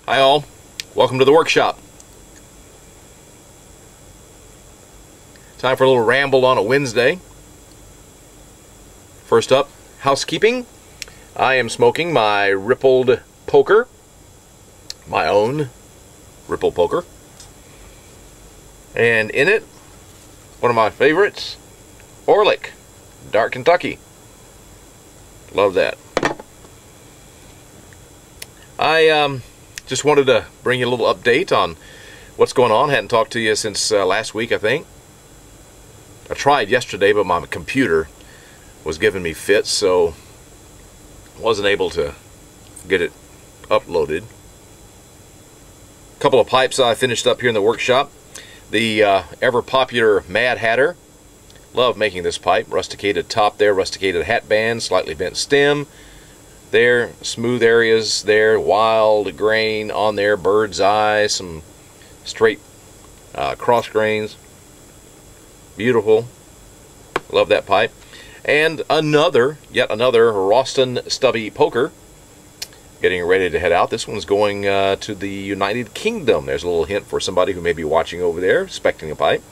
Hi all, welcome to the workshop. Time for a little ramble on a Wednesday. First up, housekeeping. I am smoking my rippled poker, my own ripple poker. And in it, one of my favorites, Orlick, Dark Kentucky. Love that. I just wanted to bring you a little update on what's going on. Hadn't talked to you since last week, I think. I tried yesterday, but my computer was giving me fits, so wasn't able to get it uploaded. A couple of pipes I finished up here in the workshop. The ever popular Mad Hatter. Love making this pipe. Rusticated top there, rusticated hat band, slightly bent stem. There, smooth areas there, wild grain on there, bird's eye, some straight cross grains. Beautiful. Love that pipe. And yet another Ralston stubby poker. Getting ready to head out. This one's going to the United Kingdom. There's a little hint for somebody who may be watching over there, expecting a pipe.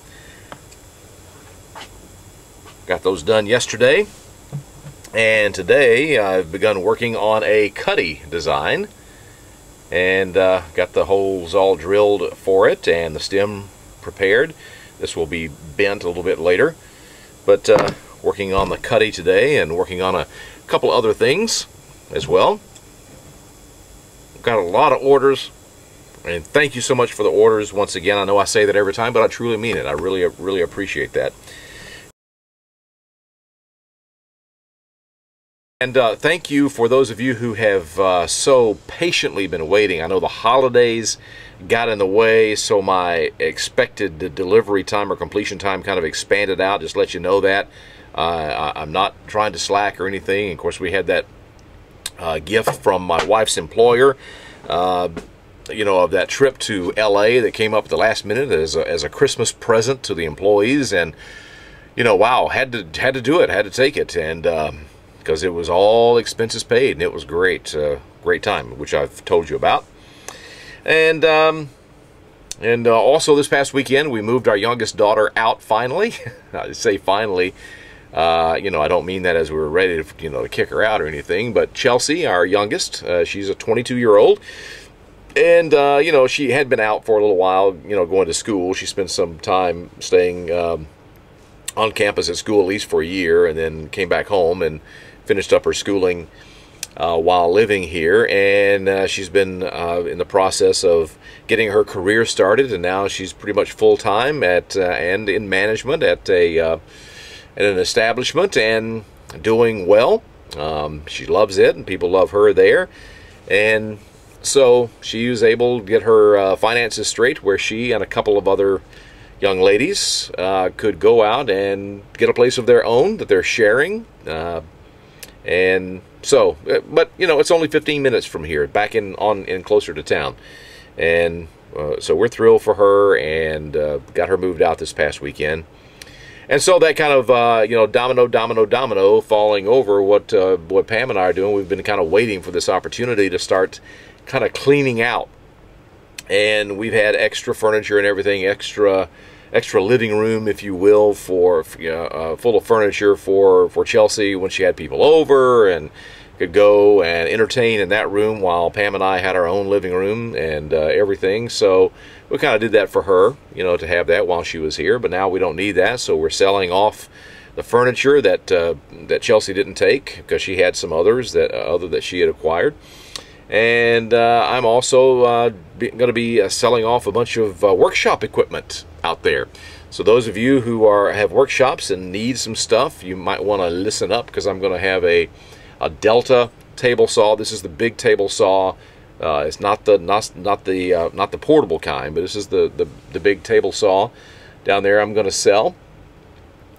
Got those done yesterday. And today I've begun working on a cuddy design, and got the holes all drilled for it and the stem prepared. This will be bent a little bit later, but working on the cuddy today and working on a couple other things as well. Got a lot of orders, and thank you so much for the orders once again. I know I say that every time, but I truly mean it. I really appreciate that. And thank you for those of you who have so patiently been waiting. I know the holidays got in the way, so my expected delivery time or completion time kind of expanded out. Just let you know that. I'm not trying to slack or anything. Of course, we had that gift from my wife's employer, you know, of that trip to LA that came up at the last minute as a Christmas present to the employees. And, you know, wow, had to do it, had to take it. And because it was all expenses paid, and it was great, great time, which I've told you about. And also this past weekend we moved our youngest daughter out finally. I say finally, you know, I don't mean that as we were ready to, you know, to kick her out or anything. But Chelsea, our youngest, she's a 22-year-old, and you know, she had been out for a little while, you know, going to school. She spent some time staying on campus at school, at least for a year, and then came back home and finished up her schooling while living here. And she's been in the process of getting her career started, and now she's pretty much full-time at and in management at an establishment, and doing well. She loves it, and people love her there. And so she was able to get her finances straight, where she and a couple of other young ladies could go out and get a place of their own that they're sharing. And so, but you know, it's only 15 minutes from here, back in closer to town. And so we're thrilled for her, and got her moved out this past weekend. And so that kind of you know, domino falling over what Pam and I are doing. We've been kind of waiting for this opportunity to start kind of cleaning out. And we've had extra furniture and everything, extra living room, if you will, for full of furniture for Chelsea when she had people over, and could go and entertain in that room while Pam and I had our own living room and everything. So we kind of did that for her, you know, to have that while she was here. But now we don't need that, so we're selling off the furniture that Chelsea didn't take, because she had some others that she had acquired. And I'm also going to be selling off a bunch of workshop equipment out there. So those of you who have workshops and need some stuff, you might want to listen up, because I'm going to have a Delta table saw. This is the big table saw. It's not the portable kind, but this is the big table saw down there. I'm going to sell.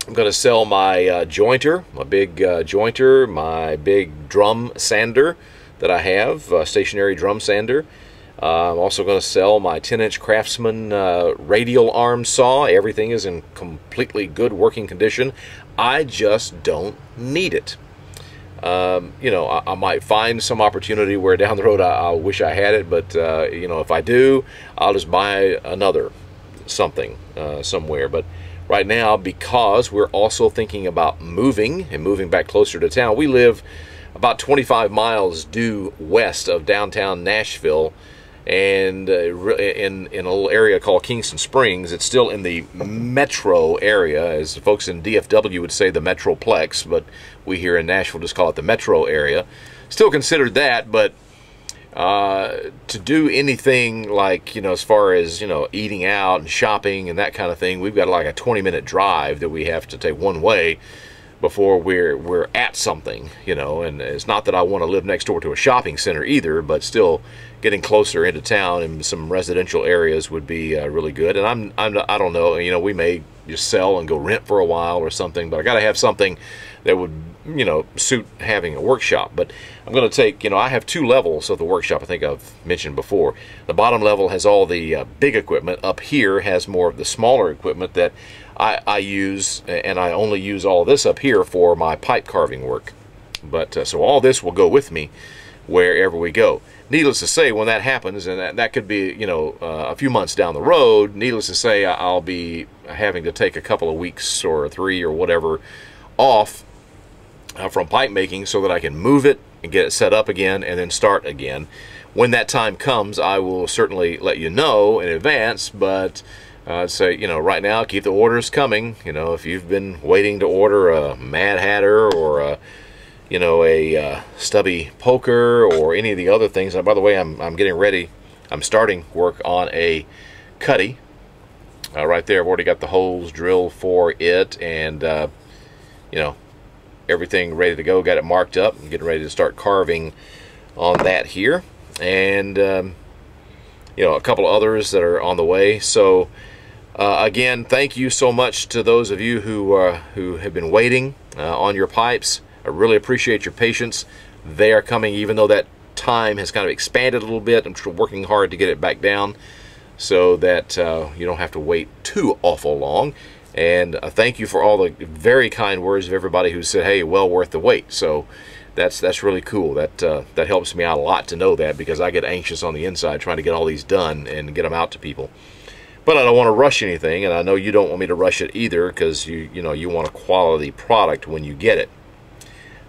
I'm going to sell my jointer, my big jointer, my big drum sander that I have, stationary drum sander. I'm also going to sell my 10-inch Craftsman radial arm saw. Everything is in completely good working condition. I just don't need it. You know, I might find some opportunity where down the road I wish I had it, but you know, if I do, I'll just buy another something somewhere. But right now, because we're also thinking about moving and moving back closer to town, we live about 25 miles due west of downtown Nashville, and in a little area called Kingston Springs. It's still in the metro area, as folks in DFW would say the Metroplex, but we here in Nashville just call it the metro area. Still considered that, but to do anything like, you know, as far as, you know, eating out and shopping and that kind of thing, we've got like a 20-minute drive that we have to take one way before we're at something, you know. And it's not that I want to live next door to a shopping center either, but still getting closer into town in some residential areas would be really good. And I don't know, you know, we may just sell and go rent for a while or something, but I got to have something that would, you know, suit having a workshop. But I'm going to take, you know, I have 2 levels of the workshop, I think I've mentioned before. The bottom level has all the big equipment. Up here has more of the smaller equipment that I use, and I only use all this up here for my pipe carving work. But so all this will go with me wherever we go. Needless to say, when that happens, and that could be, you know, a few months down the road, needless to say, I'll be having to take a couple of weeks or 3 or whatever off from pipe making so that I can move it and get it set up again and then start again. When that time comes, I will certainly let you know in advance, but I'd say, you know, right now, keep the orders coming. You know, if you've been waiting to order a Mad Hatter or a, you know, a stubby poker or any of the other things. And by the way, I'm getting ready. I'm starting work on a cutty. Right there, I've already got the holes drilled for it, and you know, everything ready to go. Got it marked up. I'm getting ready to start carving on that here, and you know, a couple of others that are on the way. So again, thank you so much to those of you who have been waiting on your pipes. I really appreciate your patience. They are coming, even though that time has kind of expanded a little bit. I'm working hard to get it back down so that you don't have to wait too awful long. And thank you for all the very kind words of everybody who said, hey, well worth the wait. So that's really cool. That helps me out a lot to know that, because I get anxious on the inside trying to get all these done and get them out to people. But I don't want to rush anything, and I know you don't want me to rush it either, because you know, you want a quality product when you get it.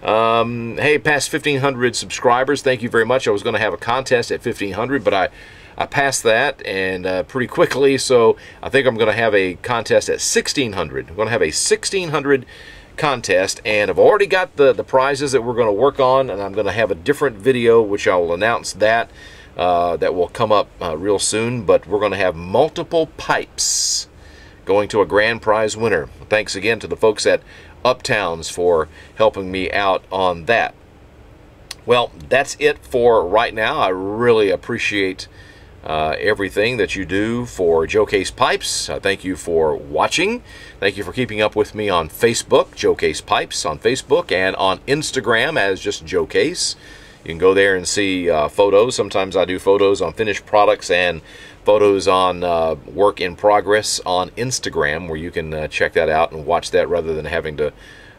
Hey, past 1,500 subscribers, thank you very much. I was going to have a contest at 1,500, but I passed that, and pretty quickly, so I think I'm going to have a contest at 1,600. I'm going to have a 1,600 contest, and I've already got the prizes that we're going to work on, and I'm going to have a different video which I will announce that will come up real soon. But we're going to have multiple pipes going to a grand prize winner. Thanks again to the folks at Uptowns for helping me out on that. Well, that's it for right now. I really appreciate everything that you do for Joe Case Pipes. Thank you for watching. Thank you for keeping up with me on Facebook, Joe Case Pipes on Facebook, and on Instagram as just Joe Case. You can go there and see photos. Sometimes I do photos on finished products and photos on work in progress on Instagram, where you can check that out and watch that rather than having to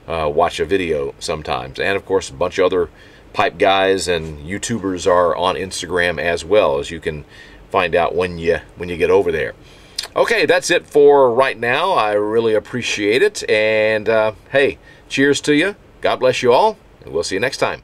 watch a video sometimes. And of course, a bunch of other pipe guys and YouTubers are on Instagram as well, as you can find out when you get over there. Okay, that's it for right now. I really appreciate it, and hey, cheers to you. God bless you all, and we'll see you next time.